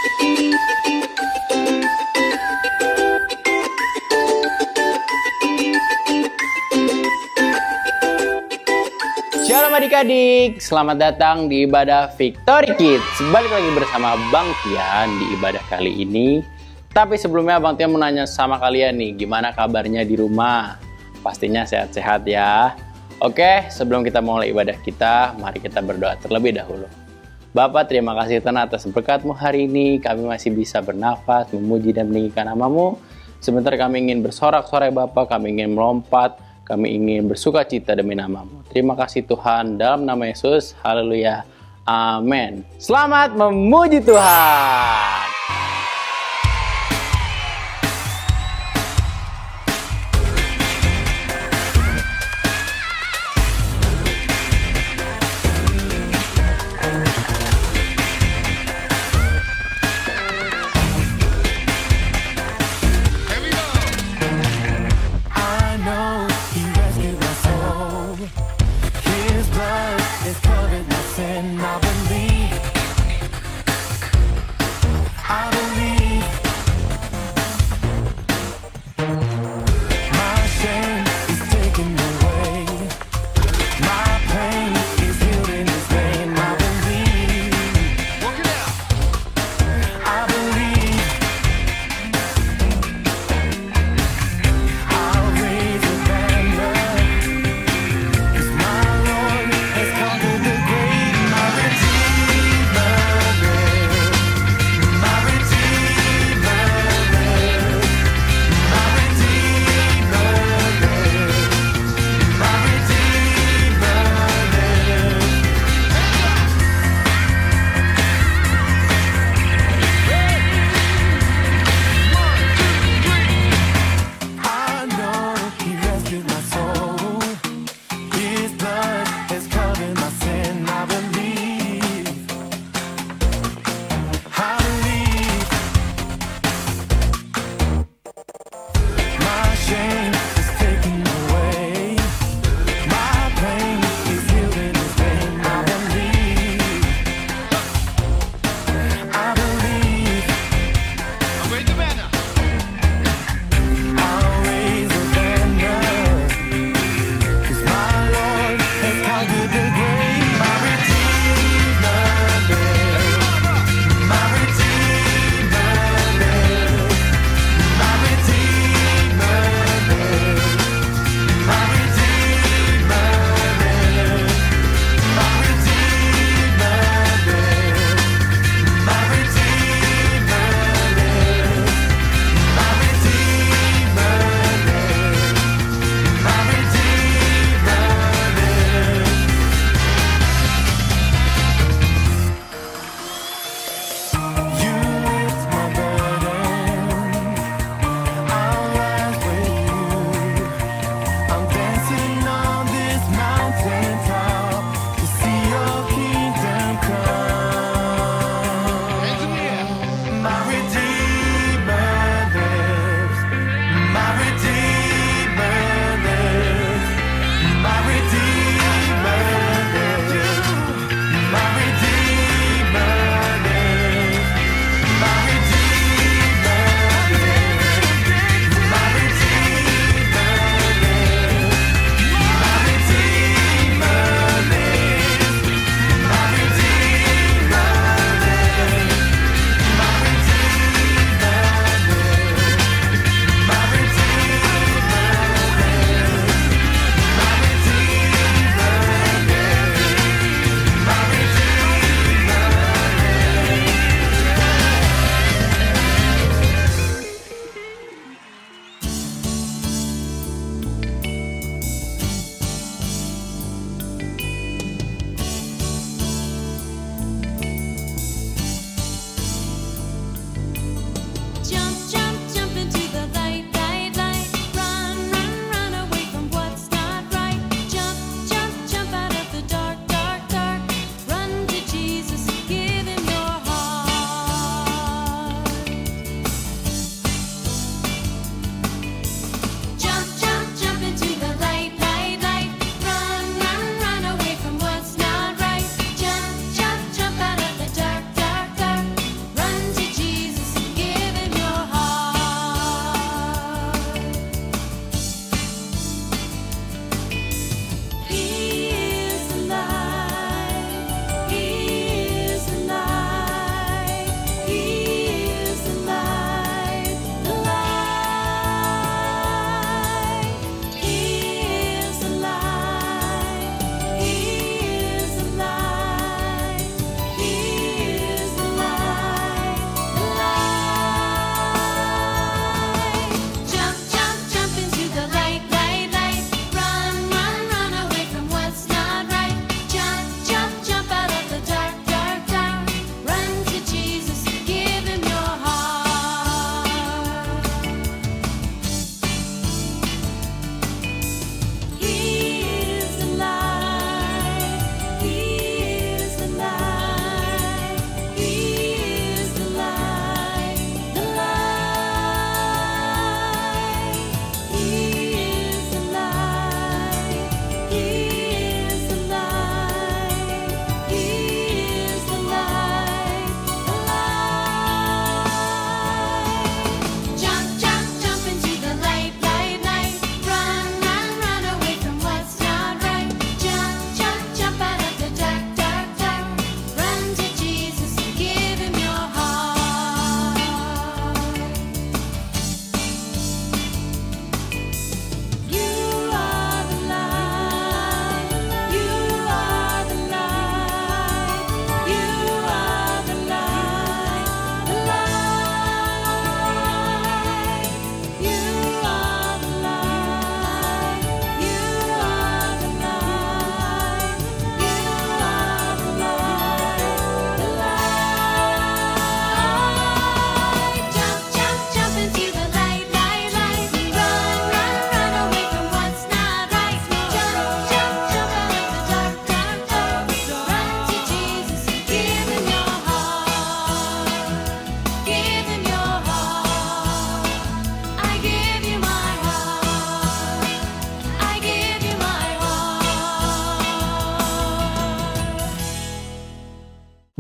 Shalom adik-adik, selamat datang di ibadah Victory Kids. Balik lagi bersama Bang Tian di ibadah kali ini. Tapi sebelumnya Bang Tian mau nanya sama kalian nih, gimana kabarnya di rumah? Pastinya sehat-sehat ya. Oke, sebelum kita mulai ibadah kita, mari kita berdoa terlebih dahulu. Bapa, terima kasih Tuhan atas berkat-Mu hari ini. Kami masih bisa bernafas, memuji dan meninggikan nama-Mu. Sebentar kami ingin bersorak-sorai Bapa, kami ingin melompat, kami ingin bersuka cita demi nama-Mu. Terima kasih Tuhan, dalam nama Yesus, haleluya, amin. Selamat memuji Tuhan.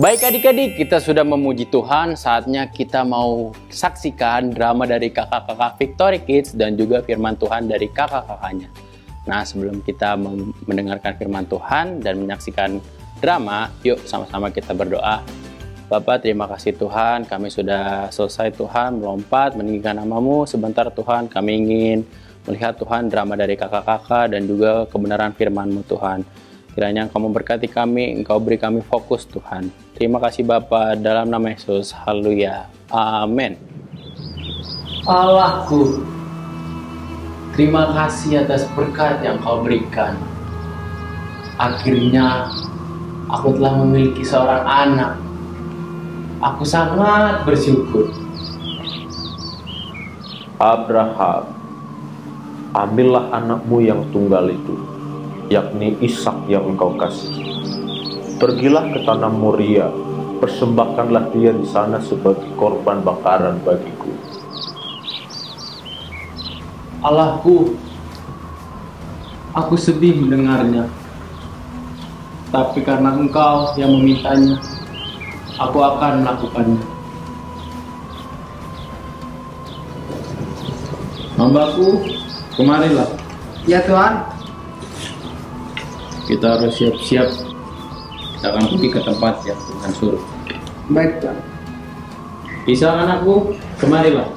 Baik adik-adik, kita sudah memuji Tuhan, saatnya kita mau saksikan drama dari kakak-kakak Victory Kids dan juga firman Tuhan dari kakak-kakaknya. Nah, sebelum kita mendengarkan firman Tuhan dan menyaksikan drama, yuk sama-sama kita berdoa. Bapak, terima kasih Tuhan, kami sudah selesai Tuhan melompat meninggikan nama-Mu. Sebentar Tuhan, kami ingin melihat Tuhan drama dari kakak-kakak dan juga kebenaran firman-Mu Tuhan. Kiranya Engkau memberkati kami, Engkau beri kami fokus Tuhan. Terima kasih Bapa, dalam nama Yesus, haleluya, amin. Allahku, terima kasih atas berkat yang Kau berikan. Akhirnya, aku telah memiliki seorang anak. Aku sangat bersyukur. Abraham, ambillah anakmu yang tunggal itu, yakni Ishak yang engkau kasih. Pergilah ke tanah Moria, persembahkanlah dia di sana sebagai korban bakaran bagiku. Allahku, aku sedih mendengarnya, tapi karena Engkau yang memintanya, aku akan melakukannya. Hambaku, kemarilah. Ya Tuhan. Kita harus siap-siap. Kita akan pergi ke tempat yang Tuhan suruh. Baik Tuhan. Isa anakku, kemarilah.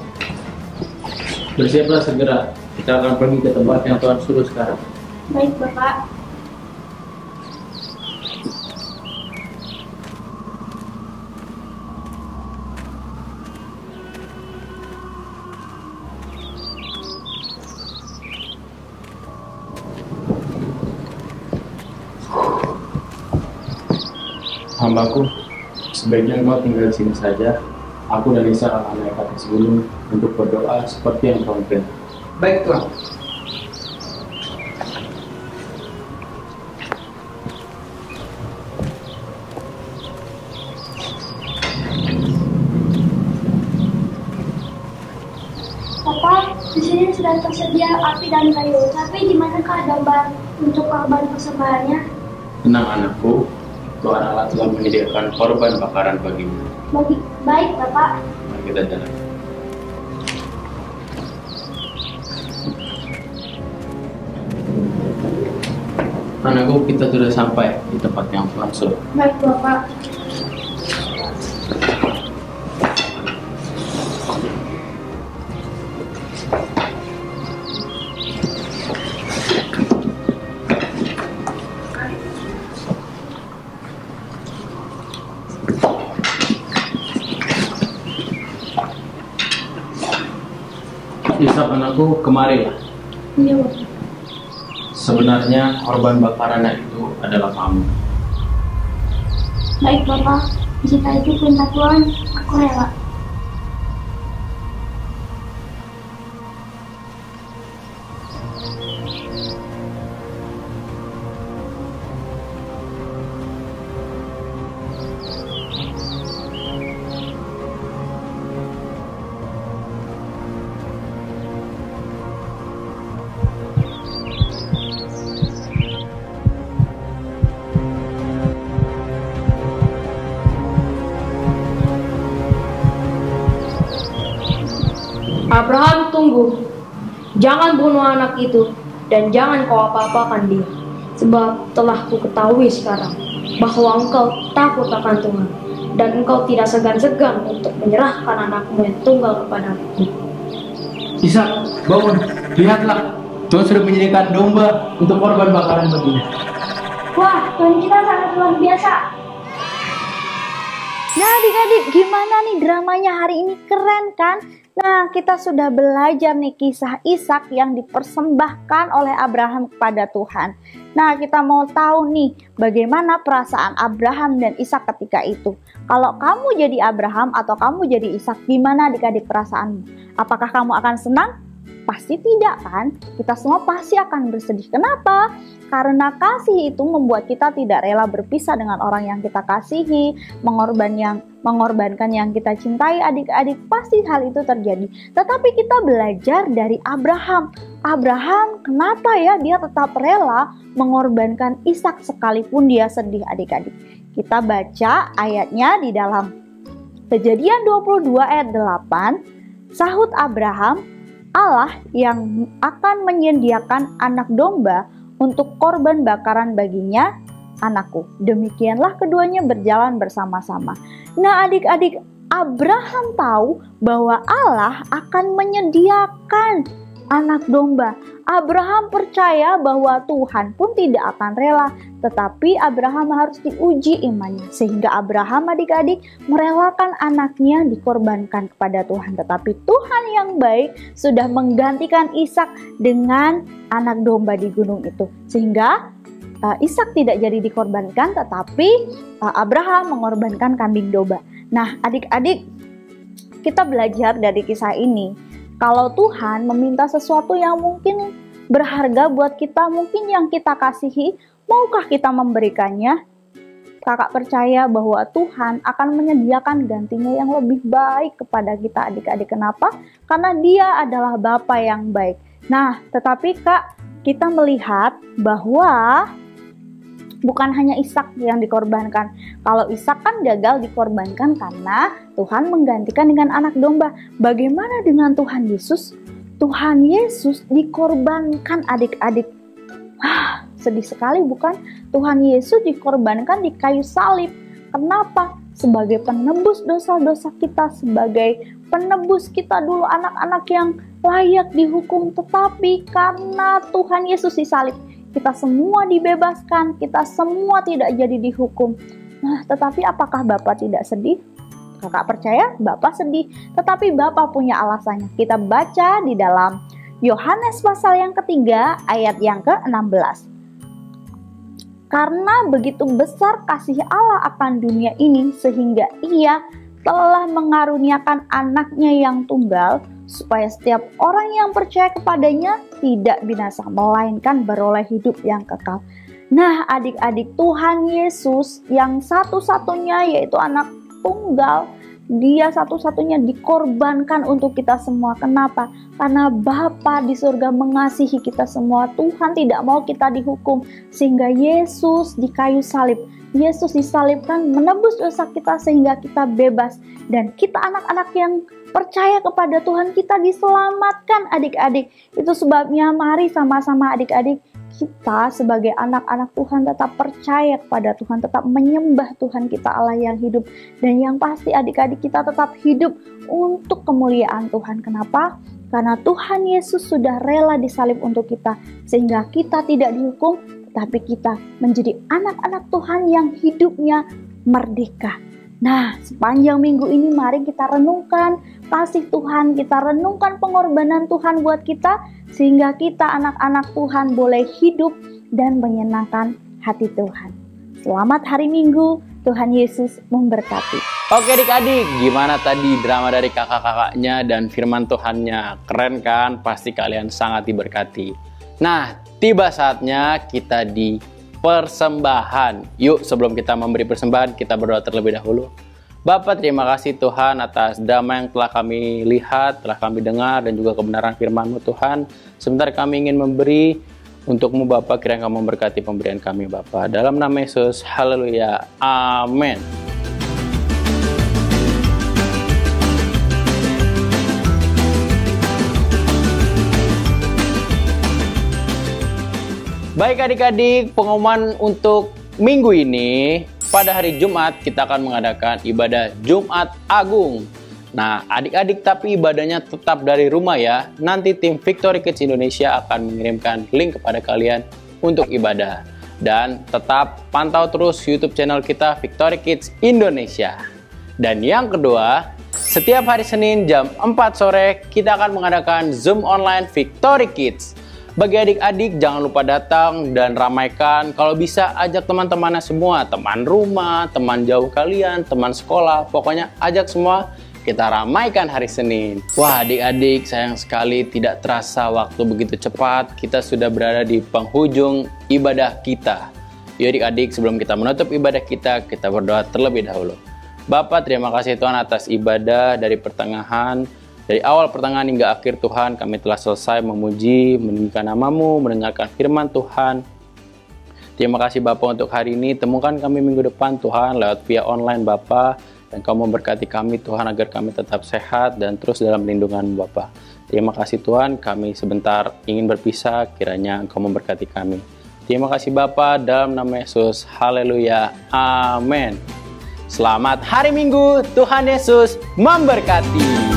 Bersiaplah segera. Kita akan pergi ke tempat yang Tuhan suruh sekarang. Baik Bapak. Hambaku, sebaiknya engkau tinggal di sini saja. Aku dan Isa akan naik ke atas gunung untuk berdoa seperti yang Tuhan perintah. Baik Tuhan. Papa, di sini sudah tersedia api dan kayu. Tapi di manakah domba untuk korban persembahannya? Tenang anakku, Tuhan Allah telah menyediakan korban bakaran bagimu. Baik Bapak. Mari kita jalan. Anakku, kita sudah sampai di tempat yang Tuhan suruh. Baik Bapak. Ishak anakku, kemarilah. Iya Bapak. Sebenarnya korban bakarannya itu adalah kamu. Baik Bapak. Jika itu perintah Tuhan, aku rela. Abraham, tunggu. Jangan bunuh anak itu, dan jangan kau apa-apakan dia. Sebab telah ku ketahui sekarang bahwa engkau takut akan Tuhan, dan engkau tidak segan-segan untuk menyerahkan anakmu yang tunggal kepadaku. Ishak, bangun. Lihatlah, Tuhan sudah menyediakan domba untuk korban bakaran bagimu. Wah, Tuhan kita sangat luar biasa. Nah adik-adik, gimana nih dramanya hari ini, keren kan? Nah, kita sudah belajar nih kisah Ishak yang dipersembahkan oleh Abraham kepada Tuhan. Nah, kita mau tahu nih bagaimana perasaan Abraham dan Ishak ketika itu. Kalau kamu jadi Abraham atau kamu jadi Ishak, gimana adik-adik perasaanmu? Apakah kamu akan senang? Pasti tidak kan? Kita semua pasti akan bersedih. Kenapa? Karena kasih itu membuat kita tidak rela berpisah dengan orang yang kita kasihi, mengorbankan yang kita cintai. Adik-adik, pasti hal itu terjadi. Tetapi kita belajar dari Abraham. Abraham, kenapa ya dia tetap rela mengorbankan Ishak sekalipun dia sedih, adik-adik? Kita baca ayatnya di dalam Kejadian 22 ayat 8. Sahut Abraham, Allah yang akan menyediakan anak domba untuk korban bakaran baginya, anakku. Demikianlah keduanya berjalan bersama-sama. Nah, adik-adik, Abraham tahu bahwa Allah akan menyediakan anak domba. Abraham percaya bahwa Tuhan pun tidak akan rela, tetapi Abraham harus diuji imannya. Sehingga Abraham, adik-adik, merelakan anaknya dikorbankan kepada Tuhan. Tetapi Tuhan yang baik sudah menggantikan Ishak dengan anak domba di gunung itu. Sehingga Ishak tidak jadi dikorbankan, tetapi Abraham mengorbankan kambing domba. Nah, adik-adik, kita belajar dari kisah ini. Kalau Tuhan meminta sesuatu yang mungkin berharga buat kita, mungkin yang kita kasihi, maukah kita memberikannya? Kakak percaya bahwa Tuhan akan menyediakan gantinya yang lebih baik kepada kita, adik-adik. Kenapa? Karena Dia adalah Bapa yang baik. Nah, tetapi Kak, kita melihat bahwa bukan hanya Ishak yang dikorbankan. Kalau Ishak kan gagal dikorbankan karena Tuhan menggantikan dengan anak domba. Bagaimana dengan Tuhan Yesus? Tuhan Yesus dikorbankan, adik-adik. Sedih sekali bukan? Tuhan Yesus dikorbankan di kayu salib. Kenapa? Sebagai penebus dosa-dosa kita, sebagai penebus kita dulu anak-anak yang layak dihukum. Tetapi karena Tuhan Yesus disalib, kita semua dibebaskan, kita semua tidak jadi dihukum. Nah, tetapi apakah Bapak tidak sedih? Kakak percaya Bapak sedih, tetapi Bapak punya alasannya. Kita baca di dalam Yohanes pasal yang ketiga, ayat yang ke-16. Karena begitu besar kasih Allah akan dunia ini, sehingga Ia telah mengaruniakan anaknya yang tunggal, supaya setiap orang yang percaya kepadanya tidak binasa, melainkan beroleh hidup yang kekal. Nah, adik-adik, Tuhan Yesus yang satu-satunya, yaitu anak tunggal, Dia satu-satunya dikorbankan untuk kita semua. Kenapa? Karena Bapa di surga mengasihi kita semua. Tuhan tidak mau kita dihukum, sehingga Yesus di kayu salib, Yesus disalibkan menebus dosa kita sehingga kita bebas. Dan kita anak-anak yang percaya kepada Tuhan, kita diselamatkan, adik-adik. Itu sebabnya mari sama-sama adik-adik, kita sebagai anak-anak Tuhan tetap percaya kepada Tuhan, tetap menyembah Tuhan kita Allah yang hidup. Dan yang pasti adik-adik, kita tetap hidup untuk kemuliaan Tuhan. Kenapa? Karena Tuhan Yesus sudah rela disalib untuk kita, sehingga kita tidak dihukum, tapi kita menjadi anak-anak Tuhan yang hidupnya merdeka. Nah, sepanjang minggu ini mari kita renungkan kasih Tuhan, kita renungkan pengorbanan Tuhan buat kita, sehingga kita anak-anak Tuhan boleh hidup dan menyenangkan hati Tuhan. Selamat hari Minggu, Tuhan Yesus memberkati. Oke adik-adik, gimana tadi drama dari kakak-kakaknya dan firman Tuhannya? Keren kan? Pasti kalian sangat diberkati. Nah, tiba saatnya kita di persembahan. Yuk, sebelum kita memberi persembahan, kita berdoa terlebih dahulu. Bapa, terima kasih Tuhan atas drama yang telah kami lihat, telah kami dengar, dan juga kebenaran firman-Mu Tuhan. Sebentar kami ingin memberi untuk-Mu Bapa, kiranya Kamu memberkati pemberian kami Bapa. Dalam nama Yesus, haleluya, amin. Baik adik-adik, pengumuman untuk minggu ini, pada hari Jumat kita akan mengadakan ibadah Jumat Agung. Nah adik-adik, tapi ibadahnya tetap dari rumah ya. Nanti tim Victory Kids Indonesia akan mengirimkan link kepada kalian untuk ibadah. Dan tetap pantau terus YouTube channel kita Victory Kids Indonesia. Dan yang kedua, setiap hari Senin jam 4 sore kita akan mengadakan Zoom online Victory Kids. Bagi adik-adik, jangan lupa datang dan ramaikan. Kalau bisa, ajak teman-temannya semua. Teman rumah, teman jauh kalian, teman sekolah. Pokoknya ajak semua. kita ramaikan hari Senin. Wah adik-adik, sayang sekali tidak terasa waktu begitu cepat. Kita sudah berada di penghujung ibadah kita. Yuk adik-adik, sebelum kita menutup ibadah kita berdoa terlebih dahulu. Bapa, terima kasih Tuhan atas ibadah dari awal pertengahan hingga akhir Tuhan. Kami telah selesai memuji, meninggikan nama-Mu, mendengarkan firman Tuhan. Terima kasih Bapa untuk hari ini. Temukan kami minggu depan Tuhan lewat via online Bapa. Dan Kau memberkati kami Tuhan agar kami tetap sehat dan terus dalam lindungan Bapa. Terima kasih Tuhan, kami sebentar ingin berpisah, kiranya Engkau memberkati kami. Terima kasih Bapa, dalam nama Yesus. Haleluya. Amin. Selamat hari Minggu. Tuhan Yesus memberkati.